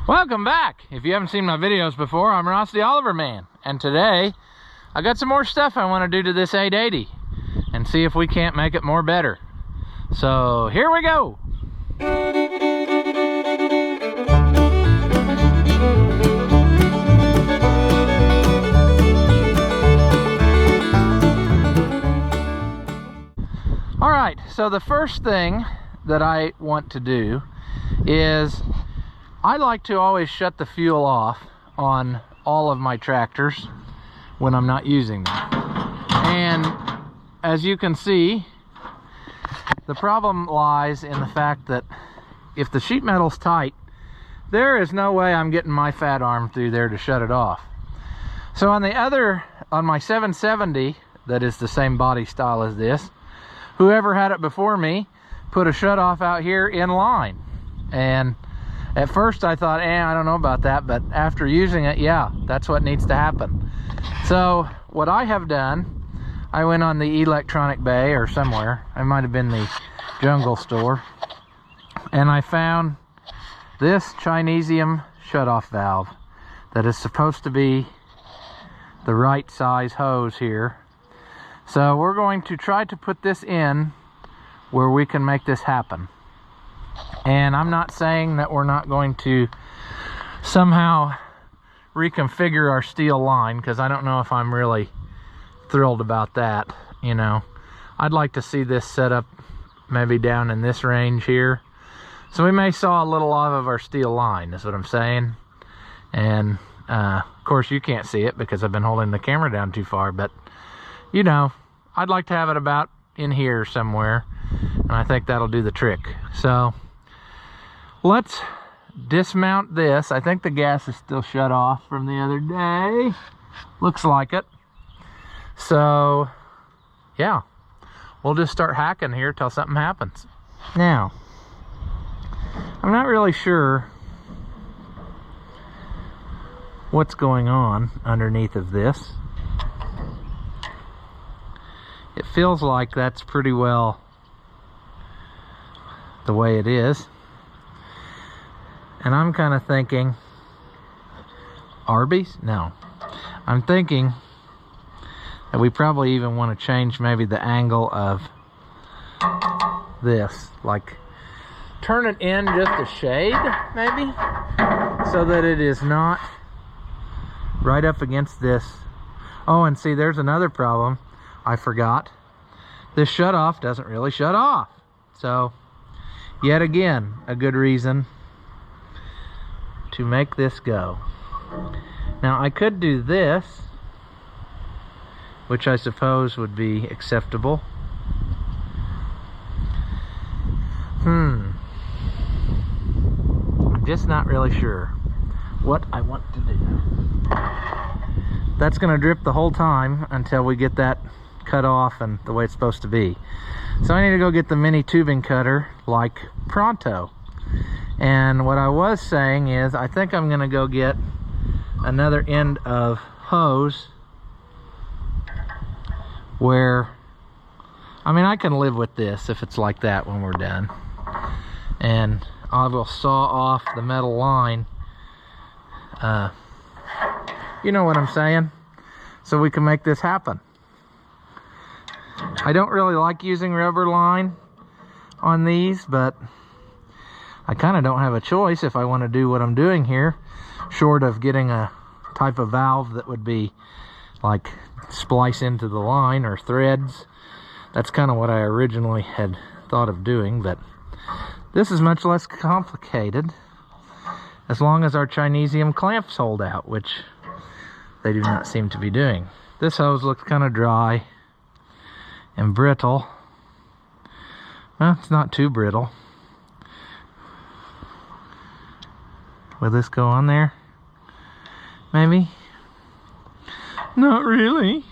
Welcome back. If you haven't seen my videos before, I'm Ross the Oliver Man, and today I got some more stuff I want to do to this 880 and see if we can't make it more better. So here we go. All right, so the first thing that I want to do is I like to always shut the fuel off on all of my tractors when I'm not using them. And as you can see, the problem lies in the fact that if the sheet metal's tight, there is no way I'm getting my fat arm through there to shut it off. So on my 770, that is the same body style as this, whoever had it before me put a shutoff out here in line. And at first I thought, I don't know about that, but after using it, yeah, that's what needs to happen. So what I have done, I went on the electronic bay or somewhere, it might have been the jungle store, and I found this Chinesium shutoff valve that is supposed to be the right size hose here. So we're going to try to put this in where we can make this happen. And I'm not saying that we're not going to somehow reconfigure our steel line, because I don't know if I'm really thrilled about that. You know, I'd like to see this set up maybe down in this range here. So we may saw a little off of our steel line, is what I'm saying. And of course you can't see it because I've been holding the camera down too far, but you know, I'd like to have it about in here somewhere, and I think that'll do the trick. So let's dismount this. I think the gas is still shut off from the other day. Looks like it. So yeah, we'll just start hacking here till something happens. Now, I'm not really sure what's going on underneath of this. It feels like that's pretty well the way it is. And I'm kind of thinking, Arby's? No. I'm thinking that we probably even want to change maybe the angle of this. Like, turn it in just a shade, maybe, so that it is not right up against this. Oh, and see, there's another problem I forgot. This shutoff doesn't really shut off. So, yet again, a good reason to make this go. Now, I could do this, which I suppose would be acceptable. I'm just not really sure what I want to do. That's gonna drip the whole time until we get that cut off and the way it's supposed to be. So I need to go get the mini tubing cutter like pronto. And what I was saying is, I think I'm gonna go get another end of hose where, I mean, I can live with this if it's like that when we're done. And I will saw off the metal line. You know what I'm saying? So we can make this happen. I don't really like using rubber line on these, but I kind of don't have a choice if I want to do what I'm doing here, short of getting a type of valve that would be like splice into the line or threads. That's kind of what I originally had thought of doing, but this is much less complicated as long as our Chinesium clamps hold out, which they do not seem to be doing. This hose looks kind of dry and brittle. Well, it's not too brittle. Will this go on there? Maybe? Not really.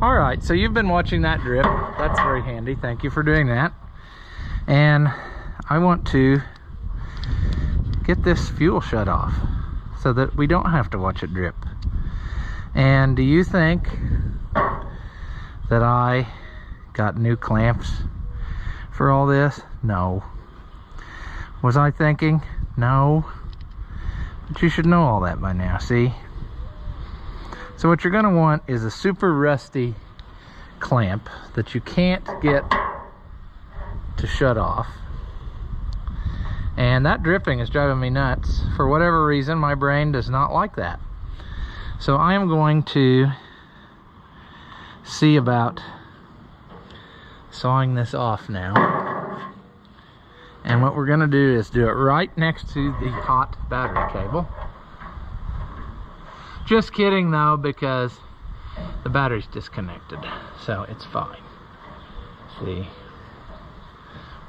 Alright, so you've been watching that drip. That's very handy. Thank you for doing that. And I want to get this fuel shut off so that we don't have to watch it drip. And do you think that I got new clamps for all this? No. Was I thinking? No. But you should know all that by now, see? So what you're gonna want is a super rusty clamp that you can't get to shut off. And that dripping is driving me nuts. For whatever reason, my brain does not like that. So I am going to see about sawing this off now. And what we're gonna do is do it right next to the hot battery cable. Just kidding though, because the battery's disconnected, so it's fine. See,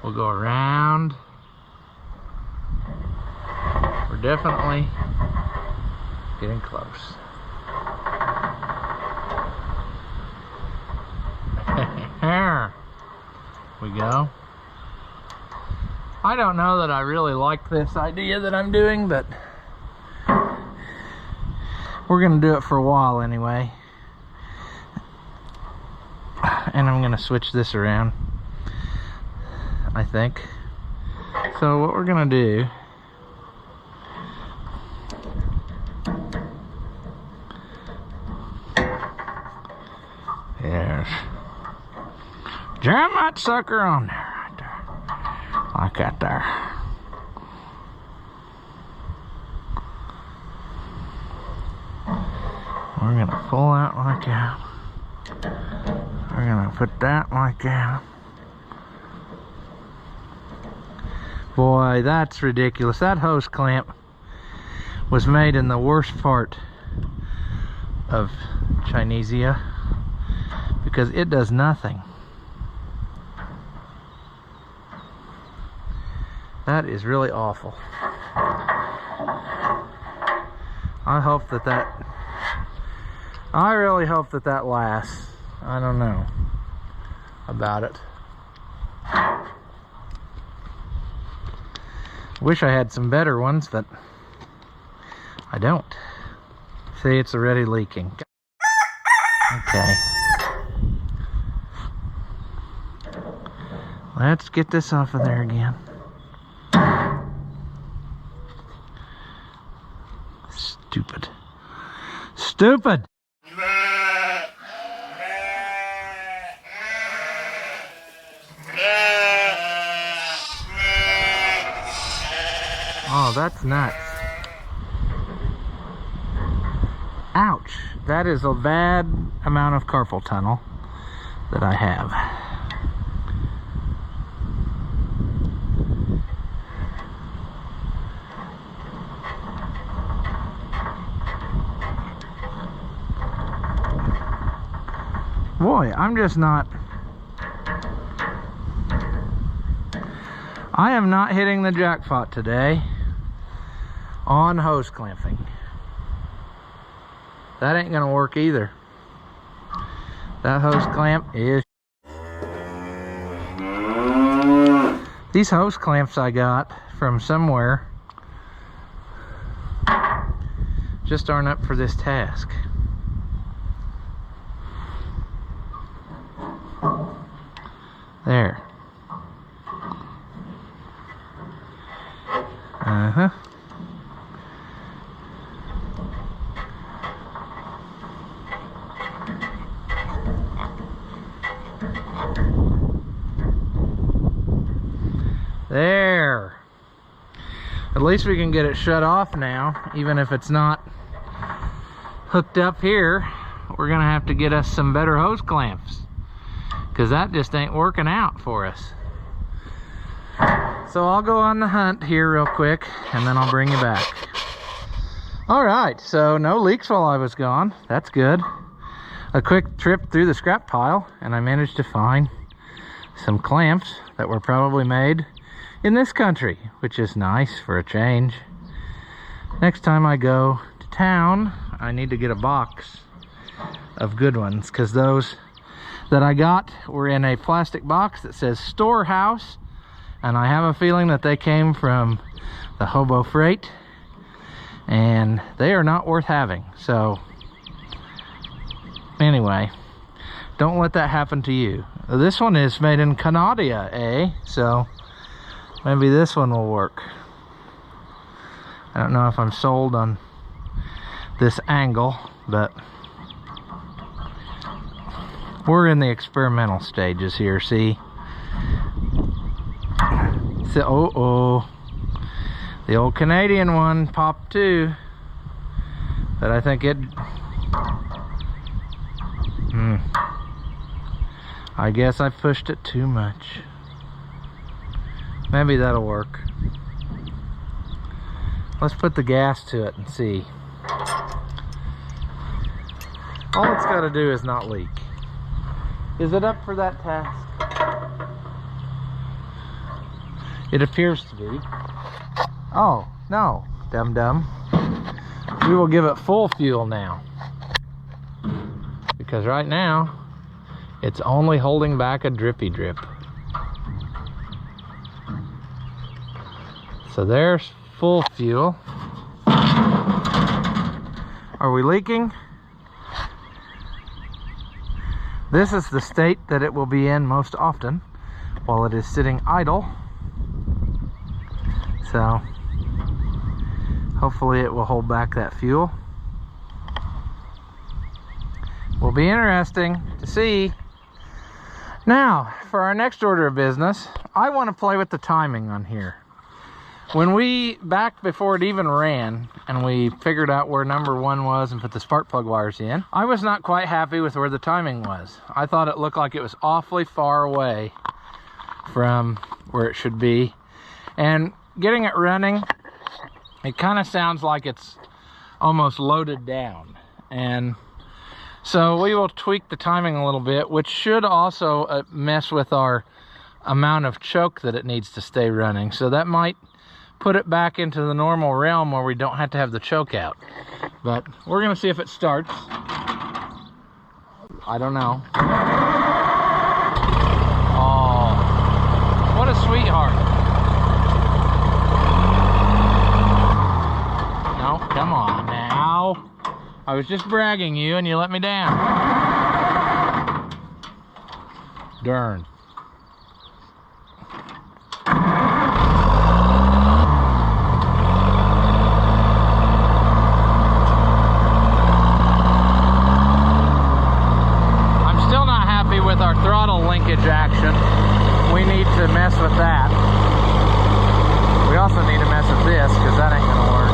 we'll go around. We're definitely getting close. There we go. I don't know that I really like this idea that I'm doing, but we're gonna do it for a while anyway. And I'm gonna switch this around, I think. So what we're gonna do, yes, jam that sucker on there, right there, like that there. We're gonna pull that like that. We're gonna put that like that. Boy, that's ridiculous. That hose clamp was made in the worst part of Chinesia because it does nothing. That is really awful. I really hope that that lasts. I don't know about it. Wish I had some better ones, but I don't. See, it's already leaking. Okay. Let's get this off of there again. Stupid. Stupid! Oh, that's nuts. Ouch. That is a bad amount of carpal tunnel that I have. Boy, I am not hitting the jackpot today on hose clamping. That ain't gonna work either. That hose clamp is... These hose clamps I got from somewhere just aren't up for this task. There. Uh-huh. There. At least we can get it shut off now, even if it's not hooked up here. We're gonna have to get us some better hose clamps, because that just ain't working out for us. So I'll go on the hunt here real quick, and then I'll bring you back. All right, so no leaks while I was gone. That's good. A quick trip through the scrap pile, and I managed to find some clamps that were probably made in this country, which is nice for a change. Next time I go to town, I need to get a box of good ones, because those that I got were in a plastic box that says storehouse, and I have a feeling that they came from the Hobo Freight, and they are not worth having. So anyway, don't let that happen to you. This one is made in Canada, eh? So maybe this one will work. I don't know if I'm sold on this angle, but we're in the experimental stages here, see? So, the old Canadian one popped too, but I think it, I guess I pushed it too much. Maybe that'll work. Let's put the gas to it and see. All it's got to do is not leak. Is it up for that task? It appears to be. Oh, no, dum-dum. We will give it full fuel now. Because right now, it's only holding back a drippy drip. So there's full fuel. Are we leaking? This is the state that it will be in most often while it is sitting idle. So hopefully it will hold back that fuel. Will be interesting to see. Now, for our next order of business, I want to play with the timing on here. When back before it even ran, and we figured out where number 1 was and put the spark plug wires in, I was not quite happy with where the timing was. I thought it looked like it was awfully far away from where it should be. And getting it running, it kind of sounds like it's almost loaded down. And so we will tweak the timing a little bit, which should also mess with our amount of choke that it needs to stay running. So that might put it back into the normal realm where we don't have to have the choke out. But we're gonna see if it starts. I don't know. Oh, what a sweetheart. No, come on now. I was just bragging you and you let me down. Darn. With our throttle linkage action, we need to mess with that. We also need to mess with this because that ain't gonna work.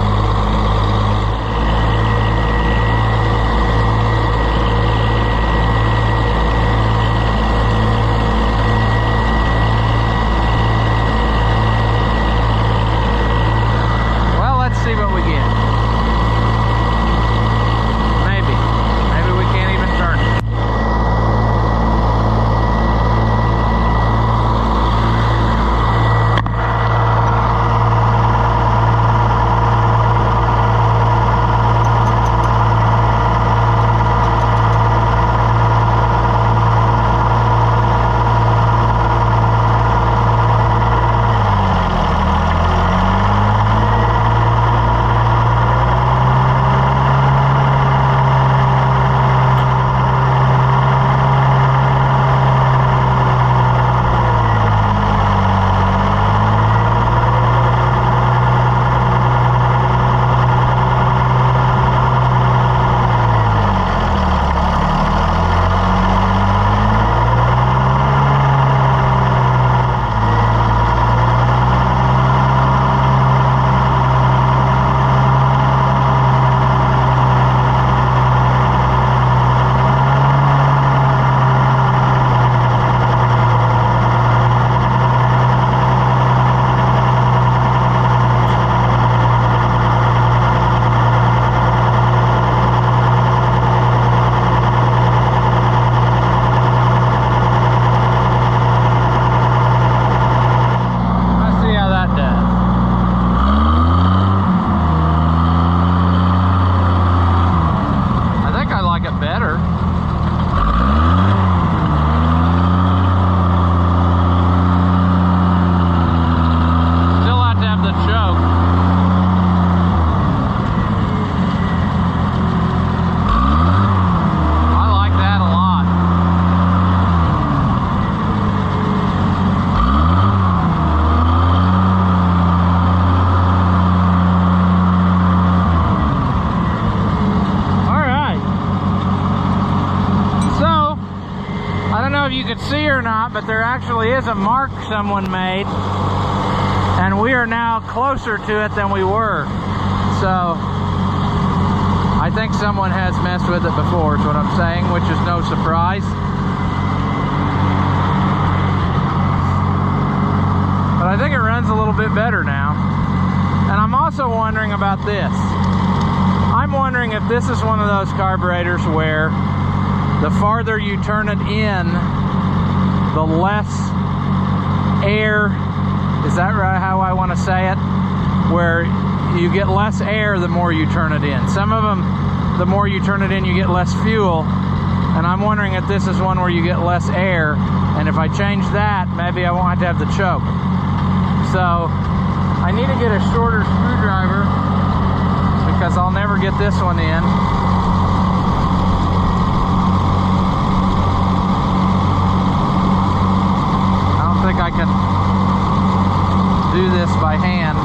or not, but there actually is a mark someone made, and we are now closer to it than we were. So I think someone has messed with it before, is what I'm saying, which is no surprise. But I think it runs a little bit better now. And I'm also wondering about this. I'm wondering if this is one of those carburetors where the farther you turn it in, the less air, is that right how I want to say it? Where you get less air the more you turn it in. Some of them, the more you turn it in, you get less fuel. And I'm wondering if this is one where you get less air. And if I change that, maybe I won't have to have the choke. So I need to get a shorter screwdriver because I'll never get this one in. I don't think I can do this by hand.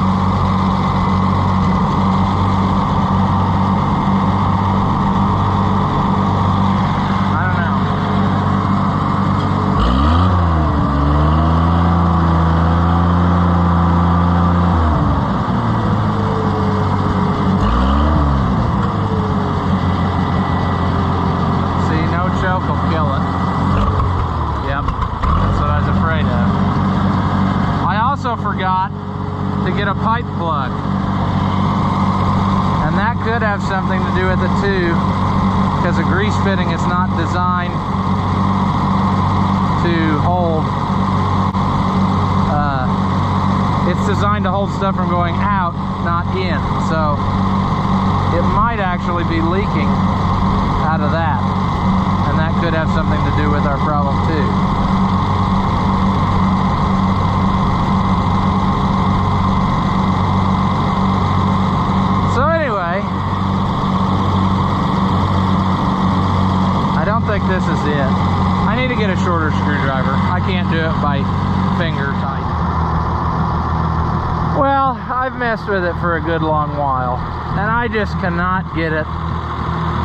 Forgot to get a pipe plug, and that could have something to do with it too, because a grease fitting is not designed to hold it's designed to hold stuff from going out, not in. So it might actually be leaking out of that, and that could have something to do with our problem too. I think this is it. I need to get a shorter screwdriver. I can't do it by finger tight. Well, I've messed with it for a good long while, and I just cannot get it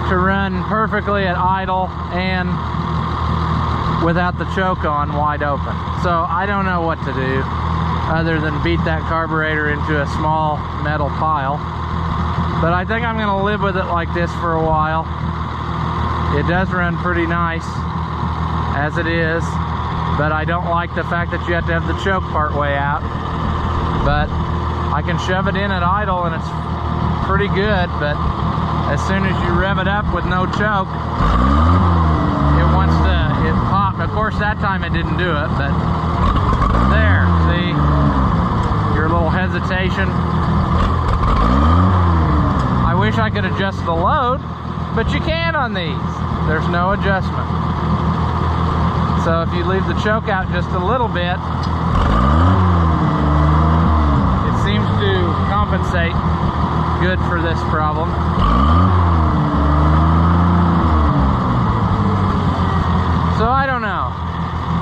to run perfectly at idle and without the choke on wide open. So I don't know what to do other than beat that carburetor into a small metal pile. But I think I'm going to live with it like this for a while. It does run pretty nice as it is, but I don't like the fact that you have to have the choke part way out. But I can shove it in at idle and it's pretty good, but as soon as you rev it up with no choke, it popped. Of course that time it didn't do it, but there, see, your little hesitation. I wish I could adjust the load, but you can on these. There's no adjustment. So if you leave the choke out just a little bit, it seems to compensate good for this problem. So I don't know.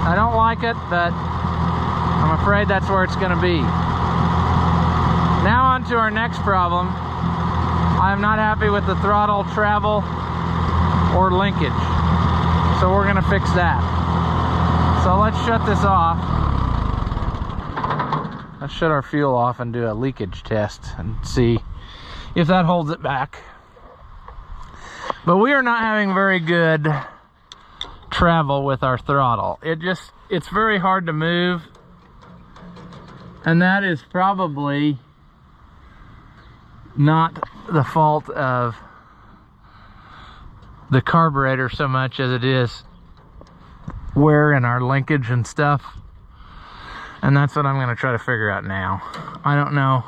I don't like it, but I'm afraid that's where it's going to be. Now on to our next problem. I'm not happy with the throttle travel or linkage, so we're going to fix that. So let's shut this off. Let's shut our fuel off and do a leakage test and see if that holds it back. But we are not having very good travel with our throttle. It's very hard to move, and that is probably not the fault of the carburetor so much as it is wear in our linkage and stuff. And that's what I'm going to try to figure out now. I don't know.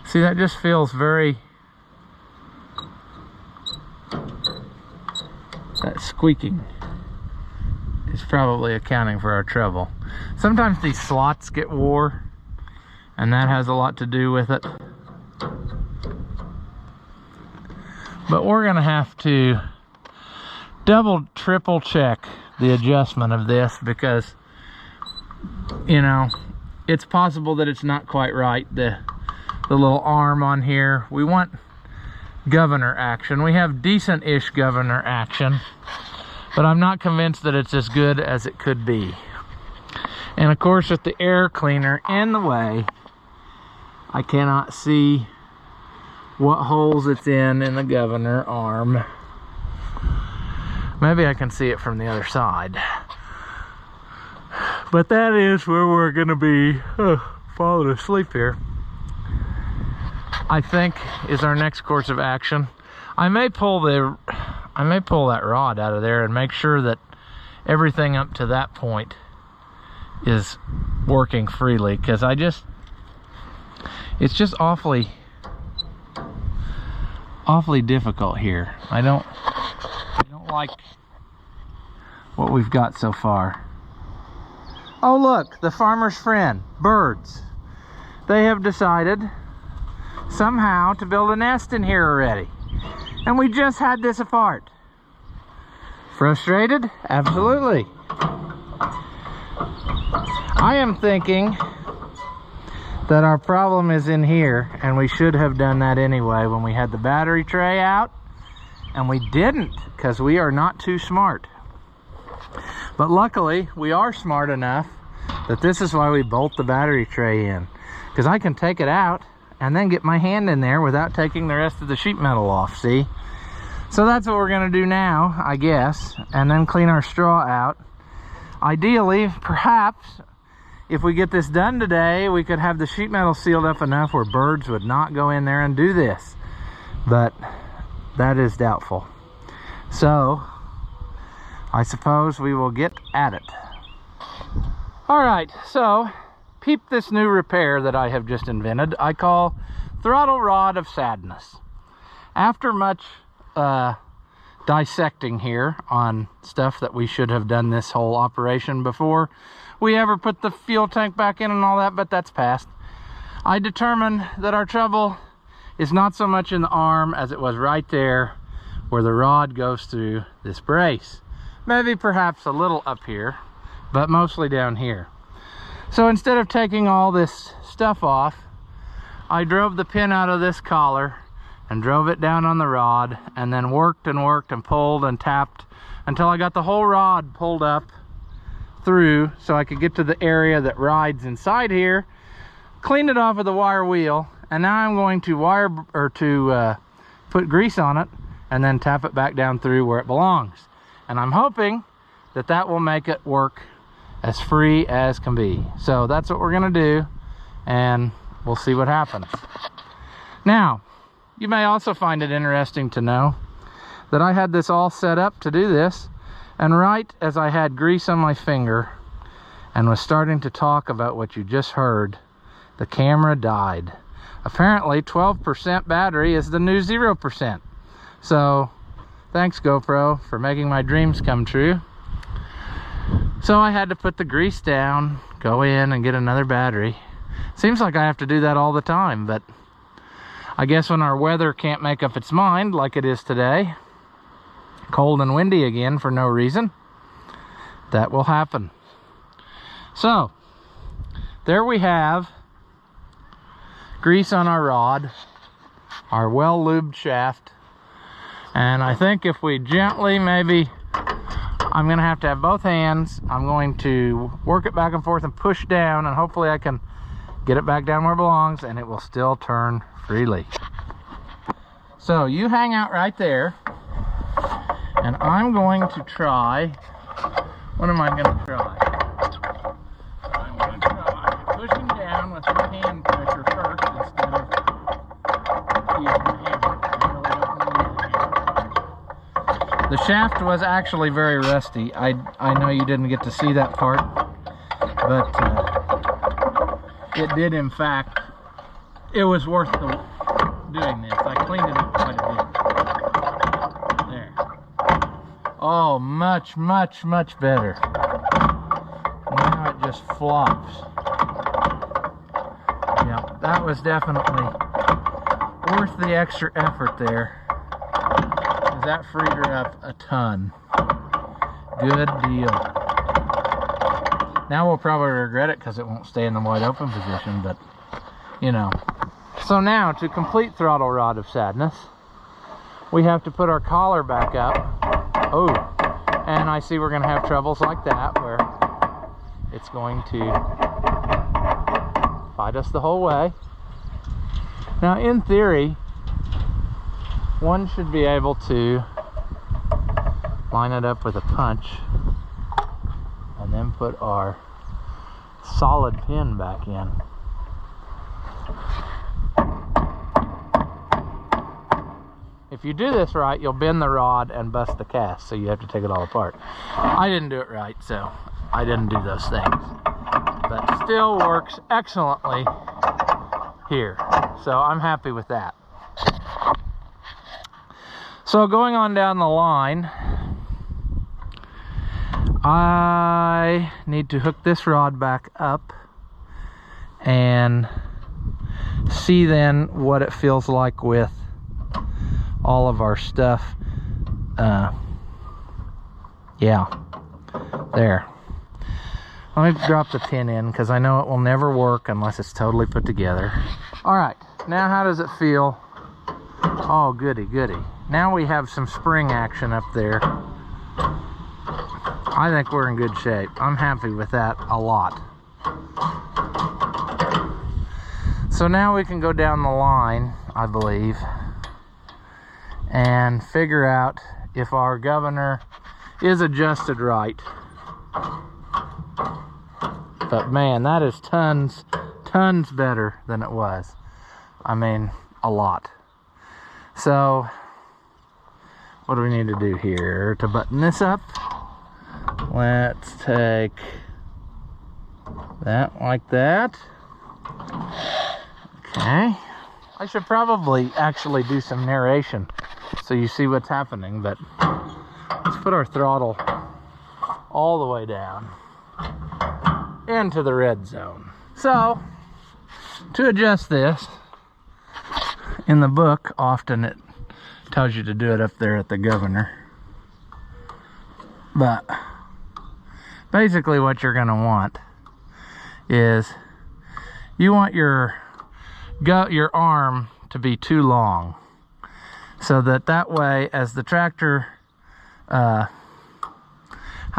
See, that just feels very... that squeaking is probably accounting for our trouble. Sometimes these slots get wore, and that has a lot to do with it. But we're gonna have to double, triple check the adjustment of this, because, you know, it's possible that it's not quite right. The little arm on here, we want governor action. We have decent-ish governor action, but I'm not convinced that it's as good as it could be. And of course, with the air cleaner in the way, I cannot see what holes it's in the governor arm. Maybe I can see it from the other side. But that is where we're gonna be falling asleep here. I think is our next course of action. I may pull that rod out of there and make sure that everything up to that point is working freely, because it's just awfully difficult here. I don't like what we've got so far. Oh look, the farmer's friend, birds. They have decided somehow to build a nest in here already. And we just had this apart. Frustrated? Absolutely. I am thinking that our problem is in here, and we should have done that anyway when we had the battery tray out, and we didn't because we are not too smart. But luckily we are smart enough that this is why we bolt the battery tray in, because I can take it out and then get my hand in there without taking the rest of the sheet metal off, see? So that's what we're gonna do now, I guess, and then clean our straw out. Ideally, perhaps, if we get this done today, we could have the sheet metal sealed up enough where birds would not go in there and do this. But that is doubtful. So, I suppose we will get at it. All right, so peep this new repair that I have just invented. I call throttle rod of sadness. After much dissecting here on stuff that we should have done this whole operation before we ever put the fuel tank back in and all that, but that's past, I determined that our trouble is not so much in the arm as it was right there where the rod goes through this brace. Maybe perhaps a little up here, but mostly down here. So instead of taking all this stuff off, I drove the pin out of this collar and drove it down on the rod, and then worked and worked and pulled and tapped until I got the whole rod pulled up through so I could get to the area that rides inside here, cleaned it off with a wire wheel, and now I'm going to put grease on it and then tap it back down through where it belongs. And I'm hoping that that will make it work as free as can be. So that's what we're gonna do, and we'll see what happens. Now, you may also find it interesting to know that I had this all set up to do this, and right as I had grease on my finger and was starting to talk about what you just heard, the camera died. Apparently 12% battery is the new 0%. So thanks GoPro for making my dreams come true. So I had to put the grease down, go in and get another battery. Seems like I have to do that all the time, but I guess when our weather can't make up its mind like it is today, cold and windy again for no reason, that will happen. So there we have grease on our rod, our well lubed shaft, and I think if we gently, maybe, I'm gonna have to have both hands, I'm going to work it back and forth and push down, and hopefully I can get it back down where it belongs and it will still turn freely. So you hang out right there, and I'm going to try, what am I going to try? I'm going to try pushing down with my hand pressure first instead of using the hammer. I really don't want to use the hammer. The shaft was actually very rusty. I know you didn't get to see that part, but it did, in fact, it was worth doing this. I cleaned it up quite a bit. There. Oh, much, much, much better. Now it just flops. Yeah, that was definitely worth the extra effort there, because that freed her up a ton. Good deal. Now we'll probably regret it because it won't stay in the wide open position, but you know. So now, to complete throttle rod of sadness, we have to put our collar back up. Oh, And I see we're going to have troubles like that where it's going to fight us the whole way. Now, in theory, one should be able to line it up with a punch and then put our solid pin back in. If you do this right, you'll bend the rod and bust the cast, so you have to take it all apart. I didn't do it right, so I didn't do those things. But still works excellently here. So I'm happy with that. So going on down the line, I need to hook this rod back up and see then what it feels like with all of our stuff. Yeah, there. Let me drop the pin in because I know it will never work unless it's totally put together. All right, now how does it feel? Oh, goody, goody. Now we have some spring action up there. I think we're in good shape. I'm happy with that a lot. So now we can go down the line, I believe, and figure out if our governor is adjusted right. But man, that is tons better than it was. I mean, a lot. So what do we need to do here to button this up? Let's take that like that. Okay. I should probably actually do some narration so you see what's happening, but let's put our throttle all the way down into the red zone. So to adjust this, in the book often it tells you to do it up there at the governor, but basically what you're going to want is you want your arm to be too long, so that way as the tractor, how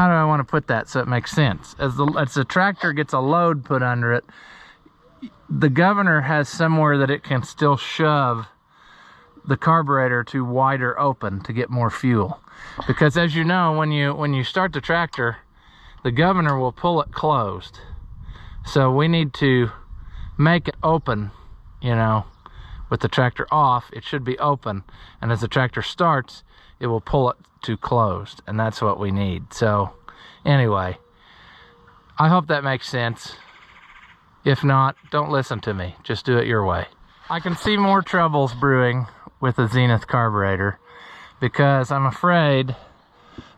do I want to put that so it makes sense? As the tractor gets a load put under it, the governor has somewhere that it can still shove the carburetor to wider open to get more fuel. Because as you know, when you start the tractor, the governor will pull it closed. So we need to make it open, you know, with the tractor off, it should be open. And as the tractor starts, it will pull it to closed. And that's what we need. So anyway, I hope that makes sense. If not, don't listen to me. Just do it your way. I can see more troubles brewing with the Zenith carburetor because I'm afraid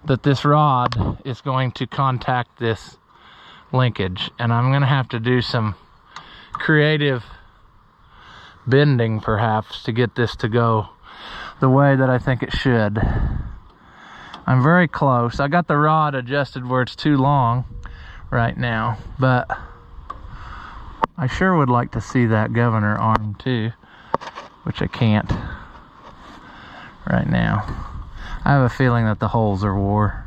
that this rod is going to contact this linkage, and I'm going to have to do some creative bending perhaps to get this to go the way that I think it should. I'm very close. I got the rod adjusted where it's too long right now, but I sure would like to see that governor arm too, which I can't right now. I have a feeling that the holes are wore.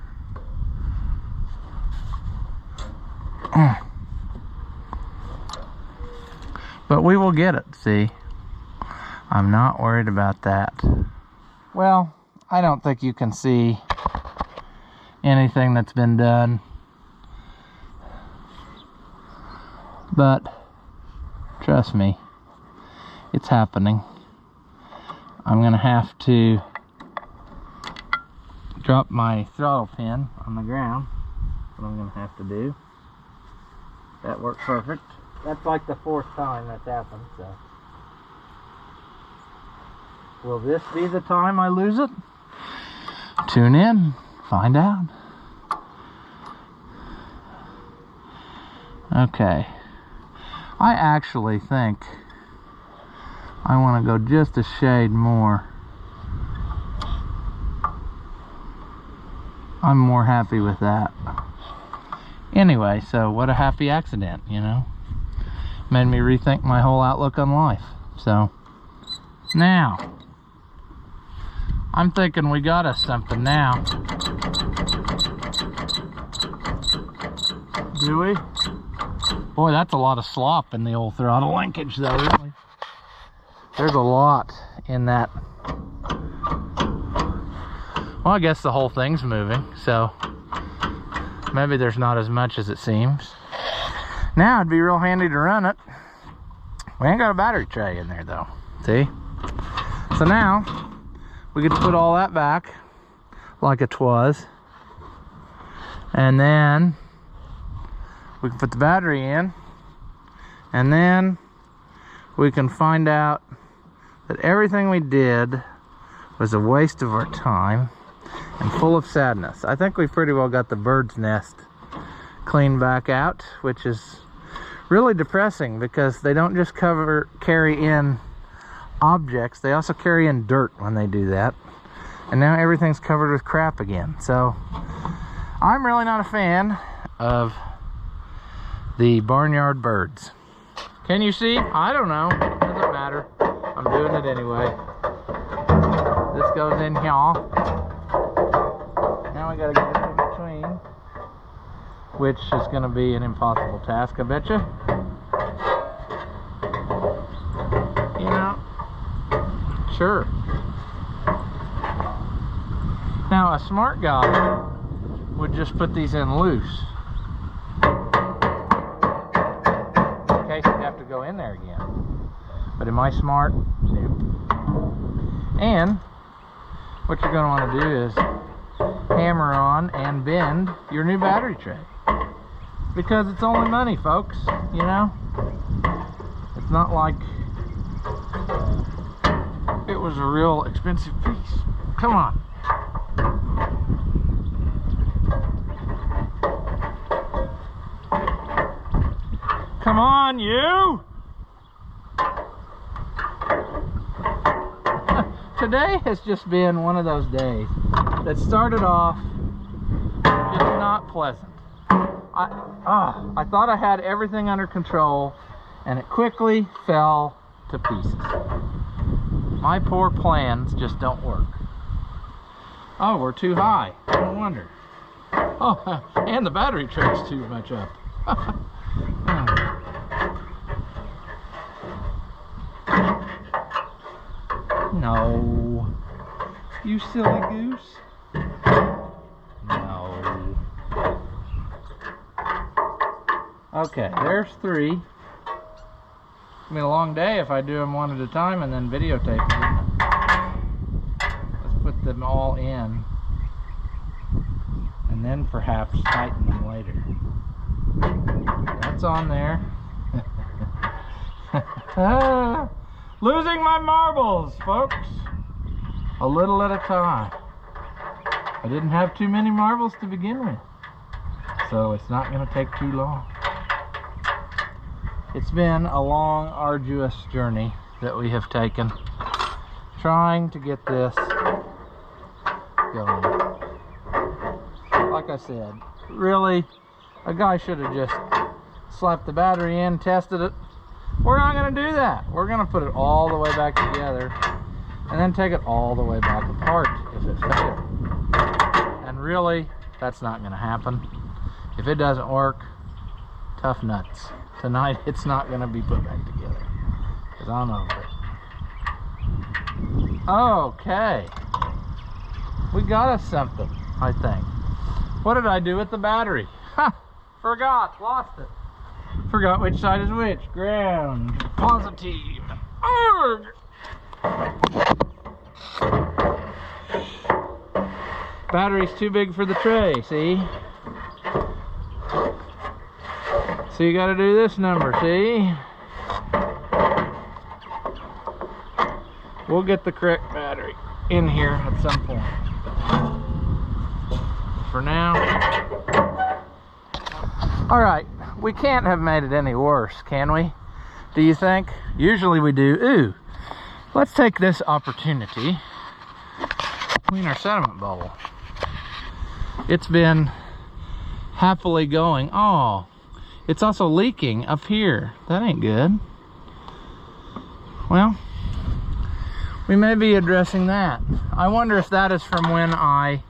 But we will get it, see? I'm not worried about that. Well, I don't think you can see anything that's been done. But trust me, it's happening. I'm gonna have to drop my throttle pin on the ground. That's what I'm gonna have to do. That worked perfect. That's like the 4th time that's happened, so. Will this be the time I lose it? Tune in, find out. Okay. I actually think I want to go just a shade more. I'm more happy with that. Anyway, so what a happy accident, you know? Made me rethink my whole outlook on life. So, now, I'm thinking we got us something now. Do we? Boy, that's a lot of slop in the old throttle linkage though, really. There's a lot in that. Well, I guess the whole thing's moving, so maybe there's not as much as it seems. Now it'd be real handy to run it. We ain't got a battery tray in there though, see? So now we get to put all that back like it was, and then we can put the battery in, and then we can find out that everything we did was a waste of our time and full of sadness. I think we pretty well got the bird's nest cleaned back out, which is really depressing because they don't just carry in objects, they also carry in dirt when they do that. And now everything's covered with crap again. So I'm really not a fan of the barnyard birds. Can you see? I don't know. Doesn't matter. I'm doing it anyway. This goes in here. Now we gotta get it in between, which is gonna be an impossible task, I bet you. You know, sure. Now a smart guy would just put these in loose, in case you'd have to go in there again. But am I smart? Nope. And what you're going to want to do is hammer on and bend your new battery tray, because it's only money, folks, you know. It's not like it was a real expensive piece. Come on. Come on, you! Today has just been one of those days that started off just not pleasant. I thought I had everything under control, and it quickly fell to pieces. My poor plans just don't work. Oh, we're too high. No wonder. Oh, and the battery tray's too much up. No. You silly goose. No. Okay, there's 3. It's gonna be a long day if I do them one at a time and then videotape them. Let's put them all in, and then perhaps tighten them later. That's on there. Losing my marbles, folks. A little at a time. I didn't have too many marbles to begin with, so it's not going to take too long. It's been a long, arduous journey that we have taken trying to get this going. Like I said, really, a guy should have just slapped the battery in, tested it. We're not going to do that. We're going to put it all the way back together and then take it all the way back apart if it fails. And really, that's not going to happen. If it doesn't work, tough nuts. Tonight, it's not going to be put back together, because I'm over it. Okay. We got us something, I think. What did I do with the battery? Ha! Forgot. Lost it. Forgot which side is which. Ground. Positive. Arrgh! Battery's too big for the tray, see? So you gotta do this number, see? We'll get the correct battery in here at some point. For now. Alright, we can't have made it any worse, can we? Do you think? Usually we do. Ooh, let's take this opportunity to clean our sediment bowl. It's been happily going. Oh, it's also leaking up here. That ain't good. Well, we may be addressing that. I wonder if that is from when I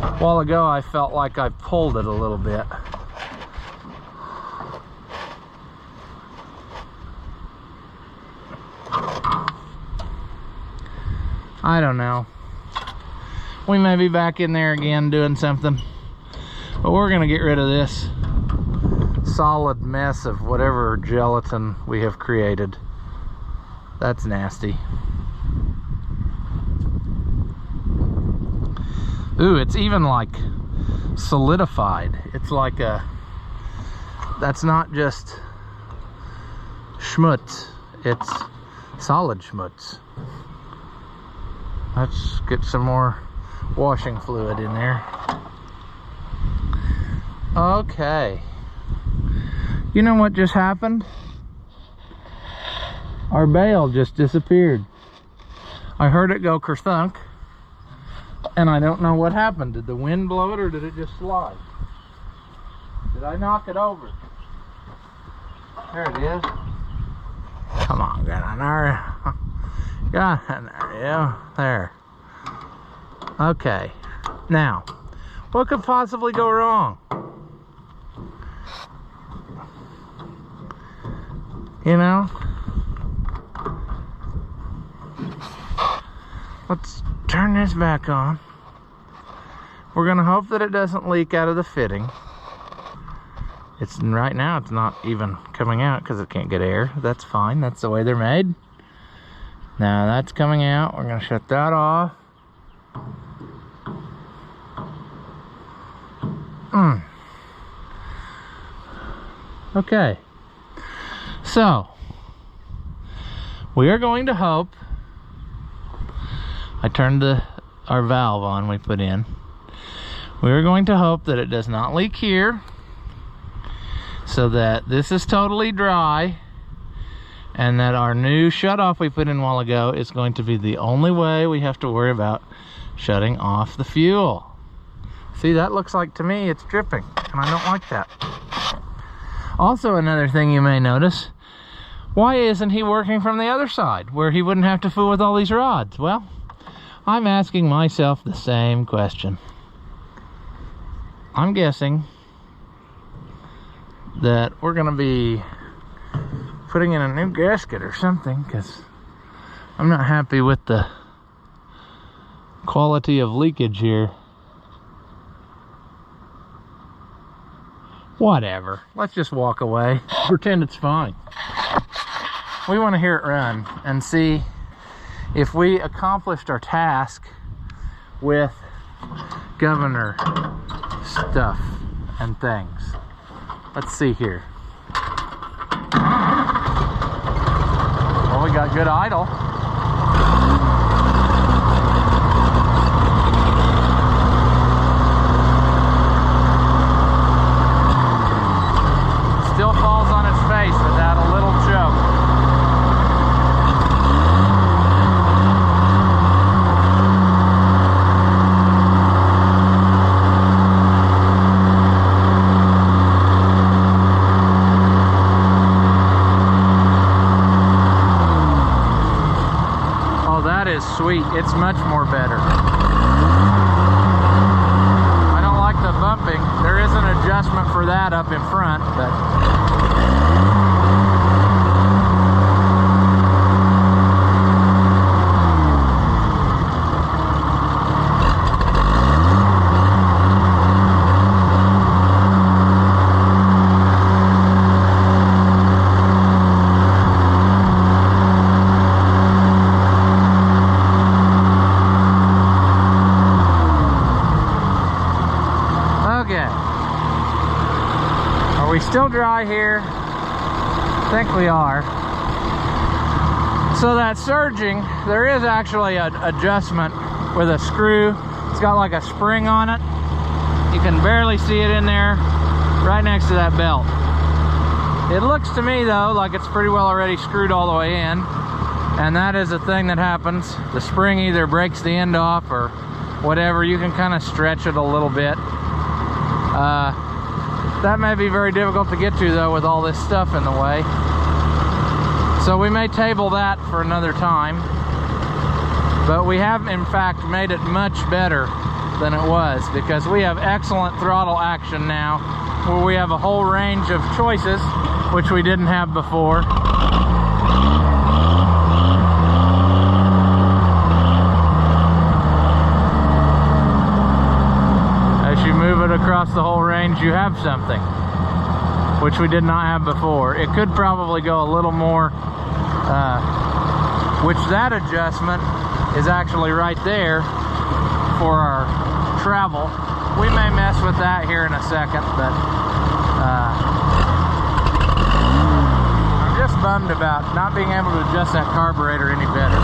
A while ago I felt like I pulled it a little bit. I don't know. We may be back in there again doing something, but we're gonna get rid of this solid mess of whatever gelatin we have created. That's nasty. Ooh, it's even like solidified. It's like that's not just schmutz, it's solid schmutz. Let's get some more washing fluid in there. Okay. You know what just happened? Our bale just disappeared. I heard it go kerthunk, and I don't know what happened. Did the wind blow it or did it just slide? Did I knock it over? There it is. Come on, get in there. Got in there, yeah. There. Okay. Now, what could possibly go wrong? You know? Let's turn this back on. We're gonna hope that it doesn't leak out of the fitting. It's right now it's not even coming out because it can't get air. That's fine, that's the way they're made. Now that's coming out. We're gonna shut that off. Okay. So we are going to hope. I turned our valve on we put in. We are going to hope that it does not leak here, so that this is totally dry, and that our new shutoff we put in a while ago is going to be the only way we have to worry about shutting off the fuel. See, that looks like to me it's dripping, and I don't like that. Also, another thing you may notice, why isn't he working from the other side where he wouldn't have to fool with all these rods? Well, I'm asking myself the same question. I'm guessing that we're gonna be putting in a new gasket or something, because I'm not happy with the quality of leakage here. Whatever, let's just walk away, pretend it's fine. We want to hear it run and see if we accomplished our task with governor stuff and things. Let's see here. Well, we got good idle. Still falls on its face without a little choke. Sweet, it's much more better. I don't like the bumping. There is an adjustment for that up in front, but still dry here. I think we are. So that surging, there is actually an adjustment with a screw. It's got like a spring on it. You can barely see it in there, right next to that belt. It looks to me though like it's pretty well already screwed all the way in, and that is a thing that happens. The spring either breaks the end off or whatever. You can kind of stretch it a little bit. That may be very difficult to get to though with all this stuff in the way. So we may table that for another time. But we have in fact made it much better than it was, because we have excellent throttle action now, where we have a whole range of choices, which we didn't have before. As you move it across the whole range, you have something, which we did not have before. It could probably go a little more, which that adjustment is actually right there for our travel. We may mess with that here in a second, but I'm just bummed about not being able to adjust that carburetor any better.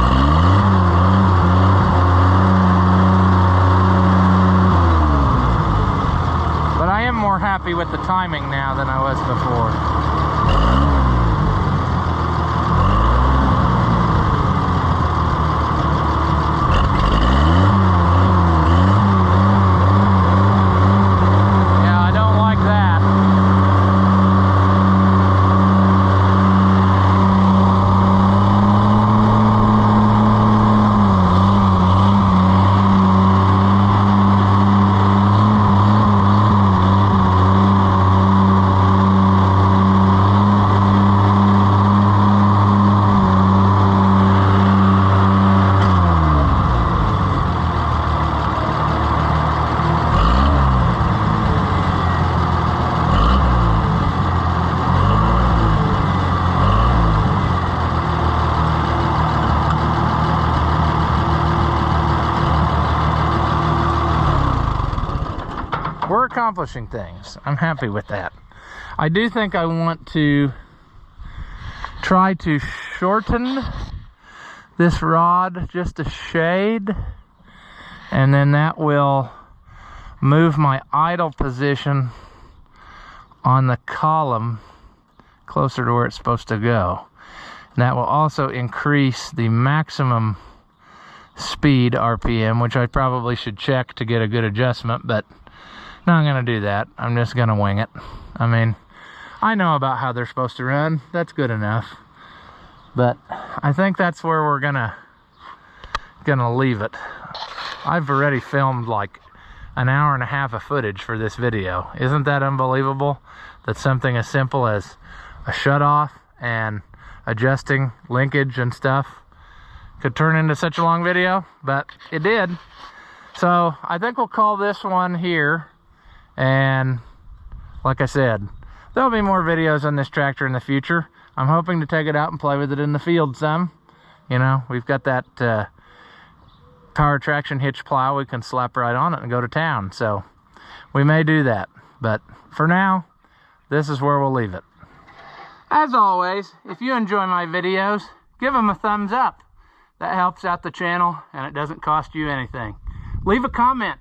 But I am more happy with the timing now than I was before. We're accomplishing things. I'm happy with that. I do think I want to try to shorten this rod just a shade, and then that will move my idle position on the column closer to where it's supposed to go. And that will also increase the maximum speed RPM, which I probably should check to get a good adjustment, but not gonna do that. I'm just gonna wing it. I mean, I know about how they're supposed to run. That's good enough. But I think that's where we're gonna leave it. I've already filmed like an hour and a half of footage for this video. Isn't that unbelievable? That something as simple as a shutoff and adjusting linkage and stuff could turn into such a long video, but it did. So I think we'll call this one here. And like I said, there'll be more videos on this tractor in the future. I'm hoping to take it out and play with it in the field some. You know, we've got that power traction hitch plow we can slap right on it and go to town. So we may do that. But for now, this is where we'll leave it. As always, if you enjoy my videos, give them a thumbs up. That helps out the channel and it doesn't cost you anything. Leave a comment.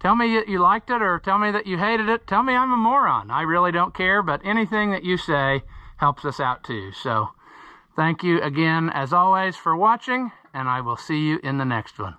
Tell me that you liked it or tell me that you hated it. Tell me I'm a moron. I really don't care, but anything that you say helps us out too. So thank you again, as always, for watching, and I will see you in the next one.